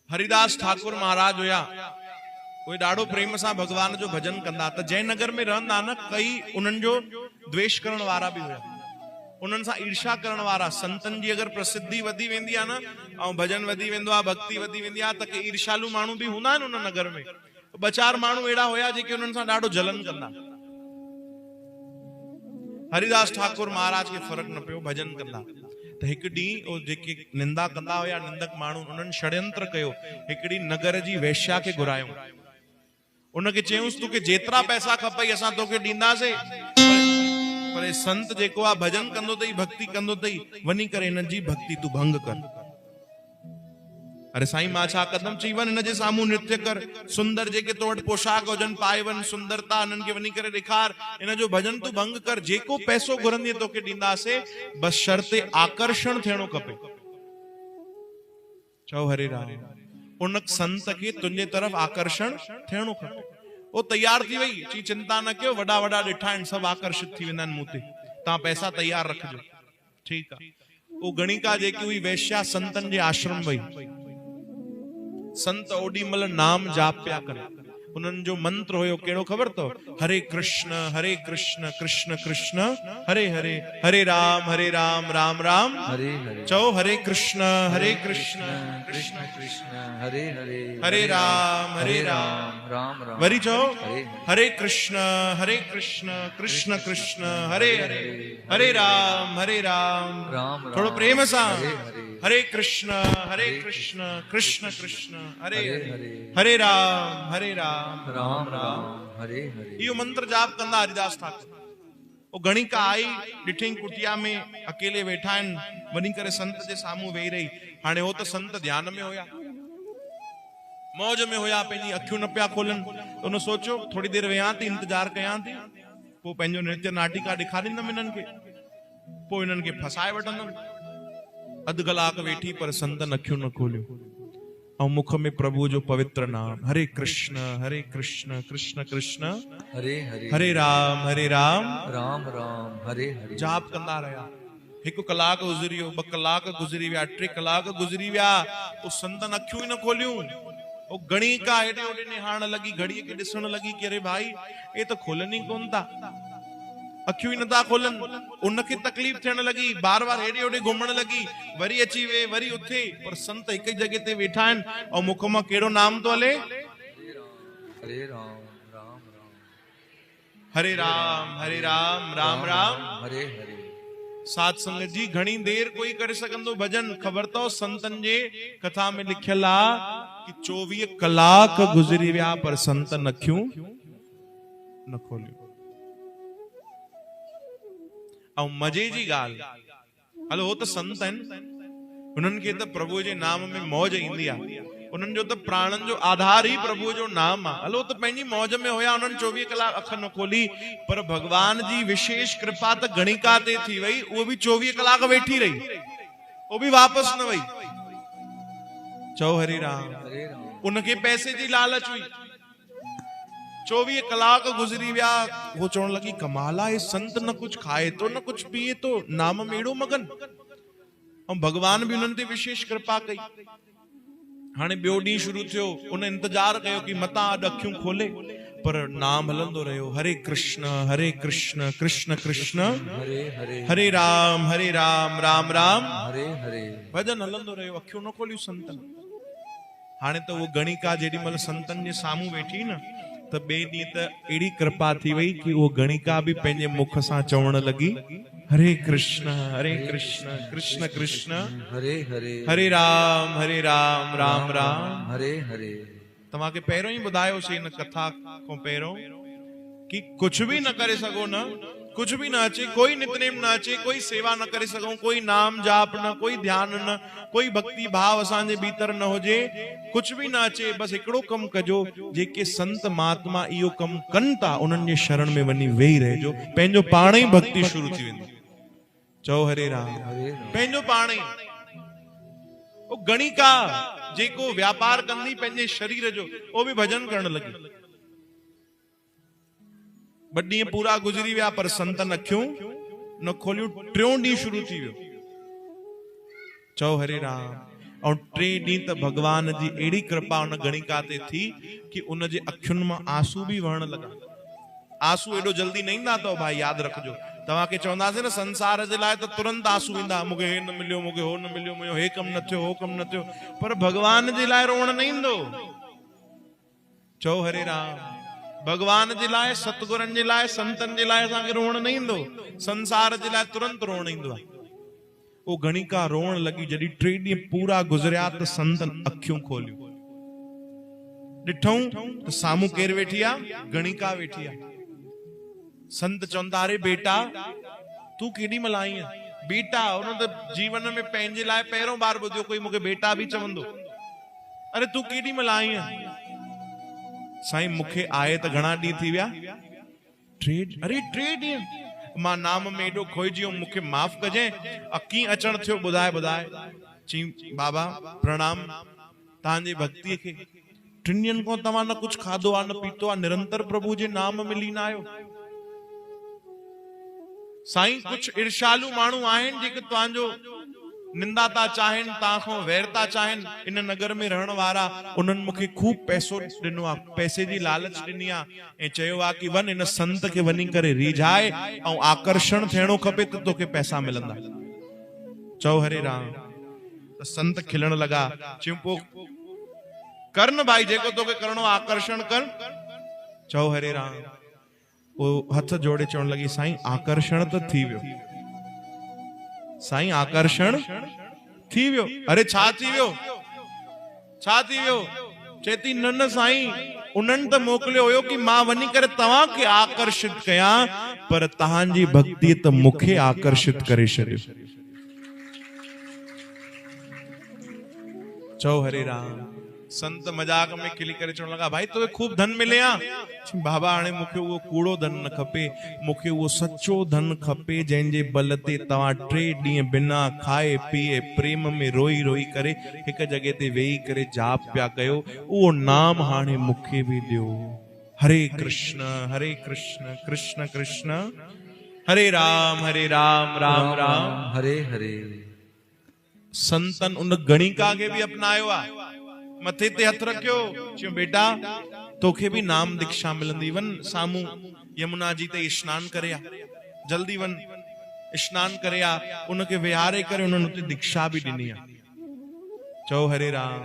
हरिदास ठाकुर महाराज हुया कोई ॾाढो प्रेम सां भगवान जो भजन कंदा। त जयनगर में रहंदा न, कई उन्हनि जो द्वेष करण वारा भी हुया, उन्हनि सां ईर्षा करण वारा। संतन जी अगर प्रसिद्धि वधी वेंदी आहे न ऐं भजन वधी वेंदो आहे, भक्ति वधी वेंदी आहे, त के ईर्षालु माण्हू भी हूंदा आहिनि उन नगर में। ॿ चार माण्हू अहिड़ा हुया जेके उन्हनि सां ॾाढो जलन कंदा। हरिदास ठाकुर महाराज के फर्क न पियो, भजन कंदा। त हिक ॾींहुं जेके निंदा कंदा हुया निंदक माण्हू, उन्हनि षड्यंत्र कयो, हिकड़ी नगर जी वेश्या के घुरायो, उनके चयूंसि तोखे जेतिरा पैसा खपई असां तोखे ॾींदासीं, पर संत जेको आहे भजन कंदो अथई, भक्ति कंदो अथई, वञी करे हिननि जी भक्ति तूं भंग कर। अरे साईं मां छा कदम, चई वन हिन जे साम्हूं नृत्य कर, सुंदर जेके तो वटि पोशाक हुजनि पाए वन, सुंदरता हिननि खे वञी करे ॾेखार, हिन जो भजन तूं भंग कर, जेको पैसो घुरंदी तोखे ॾींदासीं, बस शर्ते आकर्षण थियणो खपे। चओ हरे राम। उन संत खे तुंहिंजे तरफ आकर्षण थियणो खपे। वो तैयार थी वई, चई चिंता न कयो, वॾा वॾा ॾिठा आहिनि, सभु आकर्षित थी वेंदा आहिनि मूं ते, तव्हां पैसा तैयार रखिजो। ठीकु आहे। वो गणिका जेकी हुई वेश्या संतन जे आश्रम वई। संत ओडी मल नाम जाप पिया करे। उन्हनि जो मंत्र हुयो कहिड़ो ख़बर अथव? हरे कृष्ण कृष्ण कृष्ण हरे हरे, हरे राम राम राम हरे हरे। चओ हरे कृष्ण कृष्ण कृष्ण हरे हरे, हरे राम राम राम। वरी चओ हरे कृष्ण कृष्ण कृष्ण हरे हरे, हरे राम राम। थोड़ो प्रेम सां हरे कृष्ण कृष्ण कृष्ण हरे हरे, हरे राम राम हरे हरे। यो मंत्र जाप कंदा हरिदास ठाकुर। वो गणिका आई, ॾिठई कुटिया में अकेले वेठा आहिनि, वञी करे संत जे साम्हूं वेही रही। हाणे हो त संत ध्यान में हुया, मौज में हुया, पंहिंजी अखियूं न पिया खोलनि। उन सोचियो थोड़ी देर वेहां थी, इंतजार कयां थी, पोइ पंहिंजो नृत्य नाटिका ॾेखारींदमि हिननि खे, पोइ हिननि खे फसाए वठंदमि। अध कलाक वेठी पर संतन अखियूं न खोलियो और मुख में प्रभु जो पवित्र नाम हरे कृष्ण कृष्ण कृष्ण हरे हरे, हरे राम राम राम हरे हरे जाप कंदा रहा। एक कलाक गुजरी वियो, 2 कलाक गुजरी विया, 3 कलाक गुजरी विया, उस संतन अखियूं ही न खोलियूं। वो गणिका हेॾे होॾे निहारण लगी, घड़ीअ खे ॾिसण लगी कि अरे भाई ये तो खोलन ही कोन था, अखियूं ही नथा खोलन। उनखे तकलीफ थियण लगी, बार बार हेॾे होॾे घुमण लगी, वरी अची वे वरी उथे, पर संत हिक जगह ते वेठा आहिनि और मुख मां कहिड़ो नाम तो हले? हरे राम राम राम, हरे राम राम राम हरे हरे। साध संगत जी घणी देर कोई करे सघंदो भजन? ख़बर अथव संतन जे कथा में लिखियल आहे कि 24 कलाक गुज़री विया पर संतन अखियूं न खोलियूं। और मजे जी गाल, हलो वो तो संत आहिनि, उन्हनि खे त प्रभु जे नाम में मौज ईंदी आहे, उन्हनि जो त प्राणन जो आधार ही प्रभु जो नाम आहे। हलो तो पंहिंजी मौज में हुया, उन्हनि 24 कलाक अख न खोली, पर भगवान जी विशेष कृपा त गणिका ते थी वई, वो भी 24 कलाक वेठी रही, वो भी वापस न वई। चओ हरे राम। उनखे पैसे जी लालच हुई, 24 कलाक गुजरी विया, वो चवण लगी कमाल आहे, संत न कुछ खाए तो न कुछ पिए तो, नाम में एड़ो मगन। और भगवान भी उन्हनि ते विशेष कृपा कई। हाणे ॿियो ॾींहुं शुरू थियो, उन इंतजार कयो कि मता अॼु अखियूं खोले, पर नाम हलंदो रहियो, हरे कृष्ण कृष्ण कृष्ण हरे हरे, हरे राम राम राम हरे हरे। भजन हलंदो रहियो, अखियूं न खोलियूं संतन। हाणे त वो गणिका जेॾी महिल संतन जे साम्हूं वेठी न, त ॿिए ॾींहुं त अहिड़ी कृपा थी वई कि वो गणिका भी पंहिंजे मुख सां चवण लगी हरे कृष्ण कृष्ण कृष्ण हरे हरे, हरे राम राम राम हरे हरे। तव्हांखे पहिरियों ही ॿुधायोसीं इन कथा खां पहिरियों कि कुछ भी न करे सघो न, कुछ भी न अचे, कोई नितनेम न अचे, कोई सेवा न करे सघूं, कोई नाम जाप न, कोई ध्यान न, कोई भक्ति भाव असांजे भीतर न हुजे, कुछ भी न अचे, बस हिकिड़ो कम कजो, जेके संत महात्मा इहो कम कनि था उन्हनि जे शरण में वञी वेही रहिजो, पंहिंजो पाण ही भक्ति शुरू थी वेंदी। चओ हरे राम, पंहिंजो पाण ही। वो गणिका जेको व्यापार कंदी पंहिंजे शरीर जो, वो भी भजन करण लगी। 2 ॾींहं पूरा गुजरी विया पर संतन अखियूं न खोलियूं। 3 ॾींहुं शुरू थी वियो। चओ हरे राम। और 3 ॾींहं त भगवान जी अहिड़ी कृपा उन गणिका ते थी कि उन जे अखियुनि मां आंसू बि वहण लगा। आंसू एडो जल्दी न ईंदा अथव भाई, याद रखजो। तव्हांखे चवंदासीं न संसार जे लाइ त तुरंत आंसू ईंदा, मूंखे हे न मिलियो, मूंखे हो न मिलियो, मुंहिंजो हे कमु न थियो, हो कमु न थियो, पर भगवान जे लाइ रोअण न ईंदो। चओ हरे राम। भगवान जे लाइ, सतगुरनि जे लाइ, संतनि जे लाइ असांखे रोअण न ईंदो, संसार जे लाइ तुरंत रोअण ईंदो आहे। वो गणिका रोअण लगी जॾहिं 3 ॾींहं पूरा गुज़रिया त संतनि अखियूं खोलियूं, ॾिठऊं त साम्हूं केर वेठी आहे? गणिका वेठी आहे। संत चवंदा, अरे बेटा तू केॾी महिल आई आहे? बेटा, उन त जीवन में पंहिंजे लाइ पहिरियों बार ॿुधियो कोई मूंखे बेटा बि चवंदो। अरे तू केॾी महिल आई आहे? साईं मूंखे आए त घणा ॾींहं थी विया? 3 ॾींहं। मां नाम में एॾो खोइजी वियुमि, मूंखे माफ़ कजे, कीअं अचण थियो ॿुधाए ॿुधाए। चई बाबा प्रणाम, तव्हांजी भक्तीअ खे 3 ॾींहंनि खां तव्हां न कुछ खाधो आहे न पीतो आहे, निरंतर प्रभु जे नाम में लीन आहियो। साईं कुछ ईर्ष्यालु माण्हू आहिनि जेके तव्हांजो निंदा था चाहिनि, तव्हां खां वैर था चाहिनि। इन नगर में रहण वारा उन्हनि मूंखे खूब पैसो ॾिनो आहे, पैसे जी लालच ॾिनी आहे ऐं चयो आहे कि वञ इन संत खे वञी करे रिझाए ऐं आकर्षण थियणो खपे त तोखे पैसा मिलंदा। चओ हरे राम। त संत खिलण लगा, चयूं पोइ कर न भाई, जेको तोखे करणो आकर्षण कर। चओ हरे राम। वो हथ जोड़े चवण लगी, साईं आकर्षण तो थी वियो, साईं आकर्षण थी वियो। अरे छा थी वियो? छा थी वियो? चेती न साईं, उन्हनि त मोकिलियो हुयो कि मां वञी करे तव्हांखे आकर्षित कयां, पर तव्हांजी भक्ति त मूंखे आकर्षित करे छॾियो। चओ हरे राम। संत मजाक में खिली करे चवण लगा, भाई तोखे खूब धन मिले आ? बाबा हाणे मूंखे उहो कूड़ो धन न खपे, मूंखे उहो सच्चो धन खपे जंहिंजे बल ते तव्हां 3 ॾींहं बिना खाए पीए प्रेम में रोई रोई करे हिक जगह ते वेही करे जाप पिया कयो, उहो नाम हाणे मूंखे बि ॾियो। हरे कृष्ण कृष्ण कृष्ण हरे राम राम राम हरे हरे। संतन उन गणिका के भी अपनायो आ, मथे ते हथ रखियो, चयो बेटा तोखे भी नाम दीक्षा मिलंदी, वन सामू यमुना जी ते स्नान करे आ, जल्दी वन स्नान करे आ। उनके विहारे करे उन्होंने दीक्षा भी ॾिनी आ। चओ हरे राम।